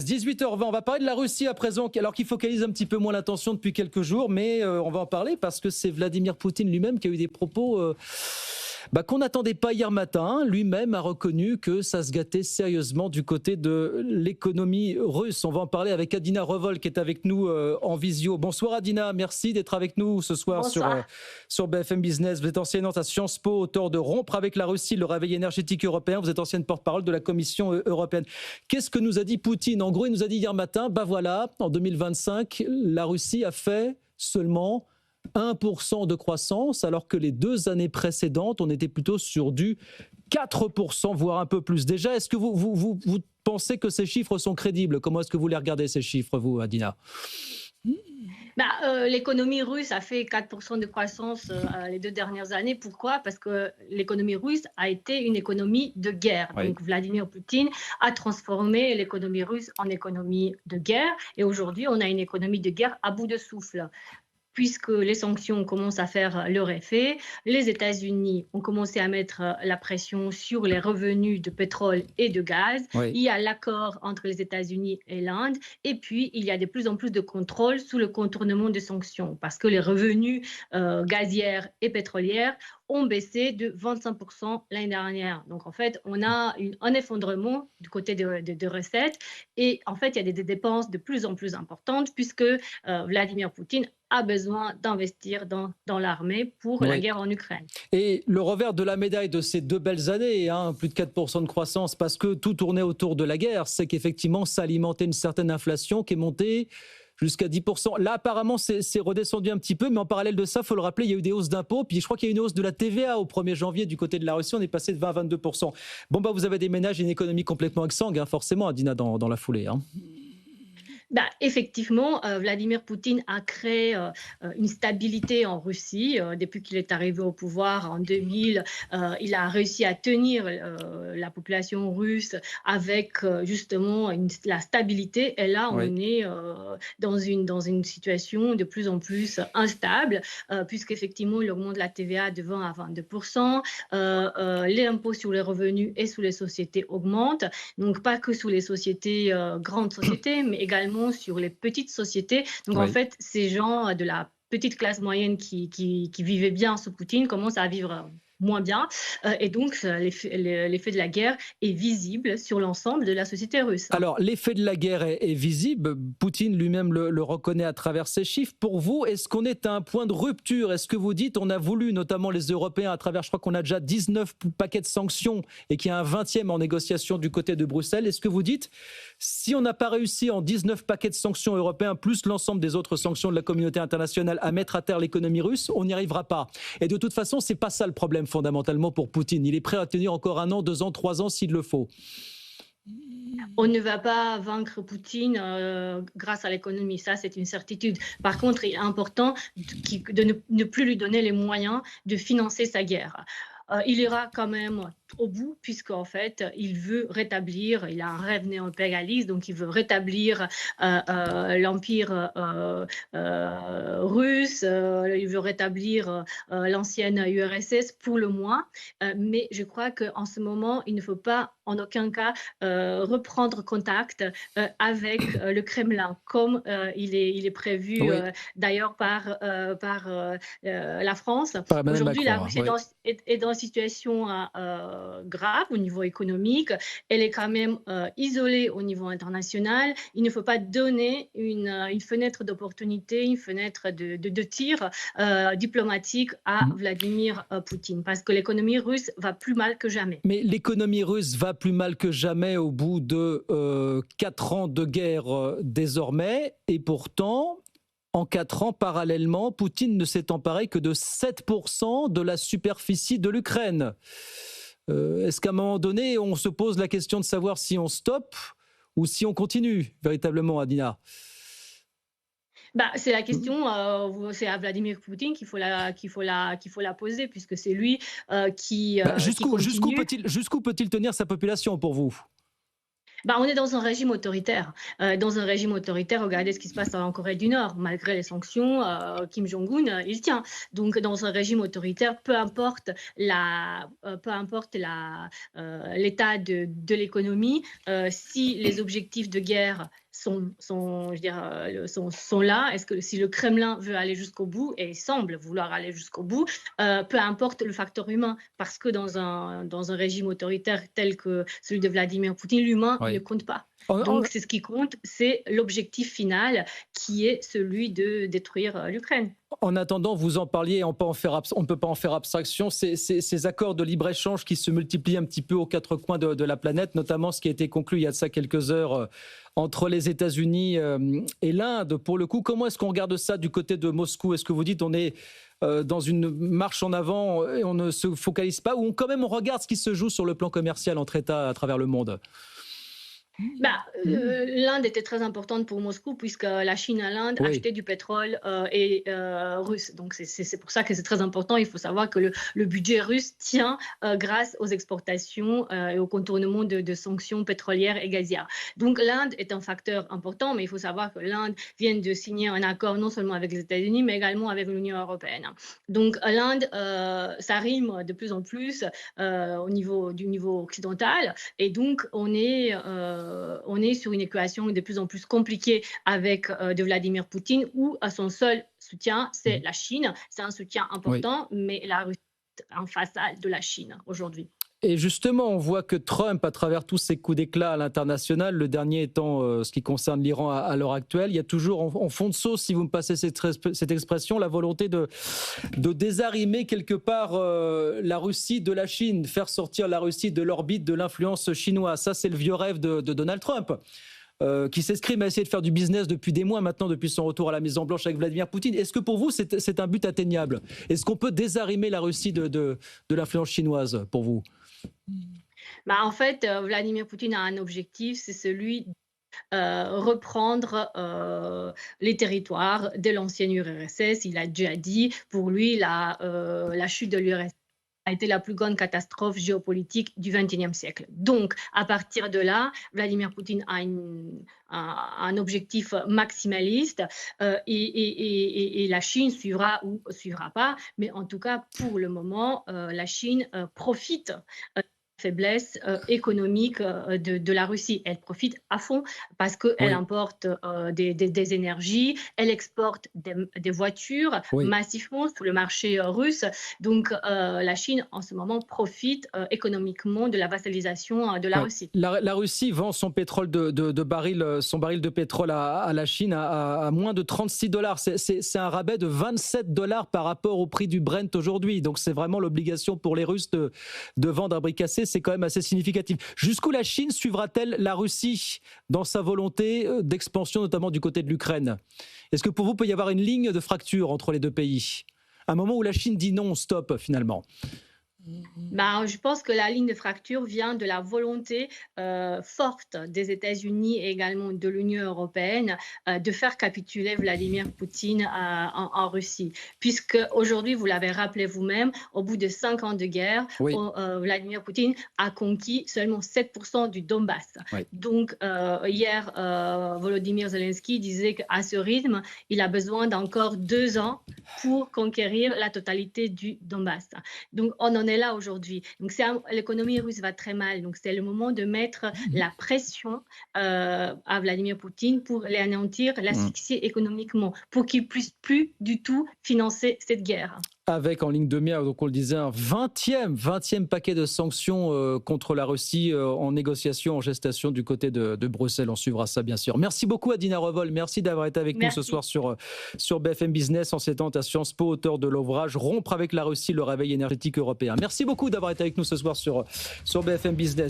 18h20, on va parler de la Russie à présent, alors qu'il focalise un petit peu moins l'attention depuis quelques jours, mais on va en parler parce que c'est Vladimir Poutine lui-même qui a eu des propos qu'on n'attendait pas hier matin. Lui-même a reconnu que ça se gâtait sérieusement du côté de l'économie russe. On va en parler avec Adina Revol qui est avec nous en visio. Bonsoir Adina, merci d'être avec nous ce soir sur BFM Business. Vous êtes enseignante à Sciences Po, auteur de Rompre avec la Russie, le réveil énergétique européen. Vous êtes ancienne porte-parole de la Commission européenne. Qu'est-ce que nous a dit Poutine? En gros, il nous a dit hier matin, voilà, en 2025, la Russie a fait seulement 1% de croissance, alors que les 2 années précédentes, on était plutôt sur du 4%, voire un peu plus. Déjà, est-ce que vous pensez que ces chiffres sont crédibles? Comment est-ce que vous les regardez, ces chiffres, vous, Adina? L'économie russe a fait 4% de croissance les 2 dernières années. Pourquoi? Parce que l'économie russe a été une économie de guerre. Oui. Donc Vladimir Poutine a transformé l'économie russe en économie de guerre. Et aujourd'hui, on a une économie de guerre à bout de souffle. Puisque les sanctions commencent à faire leur effet, les États-Unis ont commencé à mettre la pression sur les revenus de pétrole et de gaz. Oui. Il y a l'accord entre les États-Unis et l'Inde. Et puis, il y a de plus en plus de contrôle sous le contournement des sanctions parce que les revenus gazières et pétrolières ont baissé de 25% l'année dernière. Donc, en fait, on a un effondrement du côté de recettes. Et en fait, il y a des dépenses de plus en plus importantes puisque Vladimir Poutine a besoin d'investir dans l'armée pour la guerre en Ukraine. Et le revers de la médaille de ces 2 belles années, plus de 4% de croissance, parce que tout tournait autour de la guerre, c'est qu'effectivement, ça alimentait une certaine inflation qui est montée jusqu'à 10%. Là, apparemment, c'est redescendu un petit peu, mais en parallèle de ça, il faut le rappeler, il y a eu des hausses d'impôts, puis je crois qu'il y a eu une hausse de la TVA au 1er janvier du côté de la Russie, on est passé de 20 à 22%. Bon, vous avez des ménages et une économie complètement exsangue, forcément, Adina, dans la foulée. Effectivement, Vladimir Poutine a créé une stabilité en Russie. Depuis qu'il est arrivé au pouvoir en 2000, il a réussi à tenir la population russe avec justement la stabilité. Et là, on est dans une situation de plus en plus instable, puisqu'effectivement, il augmente la TVA de 20 à 22%. Les impôts sur les revenus et sur les sociétés augmentent. Donc, pas que sur les sociétés, grandes sociétés, mais également sur les petites sociétés. Donc, en fait, ces gens de la petite classe moyenne qui vivaient bien sous Poutine commencent à vivre moins bien. Et donc, l'effet de la guerre est visible sur l'ensemble de la société russe. Alors, l'effet de la guerre est visible. Poutine lui-même le reconnaît à travers ses chiffres. Pour vous, est-ce qu'on est à un point de rupture? Est-ce que vous dites, on a voulu, notamment les Européens, à travers, je crois qu'on a déjà 19 paquets de sanctions et qu'il y a un 20e en négociation du côté de Bruxelles. Est-ce que vous dites, si on n'a pas réussi en 19 paquets de sanctions européens, plus l'ensemble des autres sanctions de la communauté internationale, à mettre à terre l'économie russe, on n'y arrivera pas? Et de toute façon, c'est pas ça le problème fondamentalement pour Poutine. Il est prêt à tenir encore 1 an, 2 ans, 3 ans s'il le faut. On ne va pas vaincre Poutine grâce à l'économie, ça c'est une certitude. Par contre, il est important de ne plus lui donner les moyens de financer sa guerre. Il ira quand même au bout, puisqu'en fait, il veut rétablir, il a un rêve néo-impérialiste, donc il veut rétablir l'empire russe, il veut rétablir l'ancienne URSS pour le moins, mais je crois qu'en ce moment, il ne faut pas en aucun cas reprendre contact avec le Kremlin, comme il est prévu d'ailleurs par la France. Aujourd'hui, la Russie est dans une situation grave au niveau économique. Elle est quand même isolée au niveau international. Il ne faut pas donner une fenêtre d'opportunité, une fenêtre de tir diplomatique à Vladimir Poutine, parce que l'économie russe va plus mal que jamais. Mais l'économie russe va plus mal que jamais au bout de 4 ans de guerre désormais, et pourtant, en 4 ans, parallèlement, Poutine ne s'est emparé que de 7% de la superficie de l'Ukraine. Est-ce qu'à un moment donné, on se pose la question de savoir si on stoppe ou si on continue, véritablement, Adina? C'est la question, c'est à Vladimir Poutine qu'il faut la poser, puisque c'est lui qui jusqu'où peut-il tenir sa population pour vous? On est dans un régime autoritaire. Dans un régime autoritaire, regardez ce qui se passe en Corée du Nord. Malgré les sanctions, Kim Jong-un, il tient. Donc, dans un régime autoritaire, peu importe l'état de l'économie, si les objectifs de guerre sont là, si le Kremlin veut aller jusqu'au bout, et il semble vouloir aller jusqu'au bout, peu importe le facteur humain, parce que dans un régime autoritaire tel que celui de Vladimir Poutine, l'humain ne compte pas. Donc, c'est ce qui compte, c'est l'objectif final qui est celui de détruire l'Ukraine. En attendant, vous en parliez, on ne peut pas en faire abstraction, ces accords de libre-échange qui se multiplient un petit peu aux quatre coins de la planète, notamment ce qui a été conclu il y a de ça quelques heures entre les États-Unis et l'Inde. Pour le coup, comment est-ce qu'on regarde ça du côté de Moscou? Est-ce que vous dites on est dans une marche en avant et on ne se focalise pas, ou quand même on regarde ce qui se joue sur le plan commercial entre États à travers le monde? L'Inde était très importante pour Moscou puisque la Chine à l'Inde achetait du pétrole russe. Donc c'est pour ça que c'est très important. Il faut savoir que le budget russe tient grâce aux exportations et au contournement de sanctions pétrolières et gazières. Donc l'Inde est un facteur important, mais il faut savoir que l'Inde vient de signer un accord non seulement avec les États-Unis, mais également avec l'Union européenne. Donc l'Inde, ça rime de plus en plus du niveau occidental, et donc on est sur une équation de plus en plus compliquée avec de Vladimir Poutine, où son seul soutien, c'est la Chine. C'est un soutien important, mais la Russie est en façade de la Chine aujourd'hui. Et justement, on voit que Trump, à travers tous ses coups d'éclat à l'international, le dernier étant ce qui concerne l'Iran à l'heure actuelle, il y a toujours en fond de sauce, si vous me passez cette expression, la volonté de désarrimer quelque part la Russie de la Chine, faire sortir la Russie de l'orbite de l'influence chinoise. Ça, c'est le vieux rêve de Donald Trump, qui s'escrime à essayer de faire du business depuis des mois maintenant, depuis son retour à la Maison-Blanche avec Vladimir Poutine. Est-ce que pour vous, c'est un but atteignable? Est-ce qu'on peut désarimer la Russie de l'influence chinoise, pour vous? En fait, Vladimir Poutine a un objectif, c'est celui de reprendre les territoires de l'ancienne URSS. Il a déjà dit, pour lui, la chute de l'URSS a été la plus grande catastrophe géopolitique du XXIe siècle. Donc, à partir de là, Vladimir Poutine a un objectif maximaliste et la Chine suivra ou suivra pas. Mais en tout cas, pour le moment, la Chine profite faiblesse économique de la Russie. Elle profite à fond parce qu'elle importe des énergies, elle exporte des voitures massivement sur le marché russe. Donc la Chine, en ce moment, profite économiquement de la vassalisation de la Russie. La Russie vend son pétrole son baril de pétrole à la Chine à moins de $36. C'est un rabais de $27 par rapport au prix du Brent aujourd'hui. Donc c'est vraiment l'obligation pour les Russes de vendre à prix cassé. C'est quand même assez significatif. Jusqu'où la Chine suivra-t-elle la Russie dans sa volonté d'expansion, notamment du côté de l'Ukraine? Est-ce que pour vous, il peut y avoir une ligne de fracture entre les deux pays? Un moment où la Chine dit non, stop, finalement. Je pense que la ligne de fracture vient de la volonté forte des États-Unis et également de l'Union européenne de faire capituler Vladimir Poutine en Russie. Puisque aujourd'hui, vous l'avez rappelé vous-même, au bout de 5 ans de guerre, Vladimir Poutine a conquis seulement 7% du Donbass. Donc hier, Volodymyr Zelensky disait qu'à ce rythme, il a besoin d'encore 2 ans pour conquérir la totalité du Donbass. Donc on en est là aujourd'hui. Donc l'économie russe va très mal. Donc c'est le moment de mettre la pression à Vladimir Poutine pour l'anéantir, l'asphyxier économiquement, pour qu'il ne puisse plus du tout financer cette guerre. Avec en ligne de mire, donc on le disait, un 20e paquet de sanctions contre la Russie en négociation, en gestation du côté de Bruxelles. On suivra ça, bien sûr. Merci beaucoup, Adina Revol. Merci d'avoir été avec nous ce soir sur BFM Business, enseignante à Sciences Po, auteur de l'ouvrage « Rompre avec la Russie, le réveil énergétique européen ». Merci beaucoup d'avoir été avec nous ce soir sur BFM Business.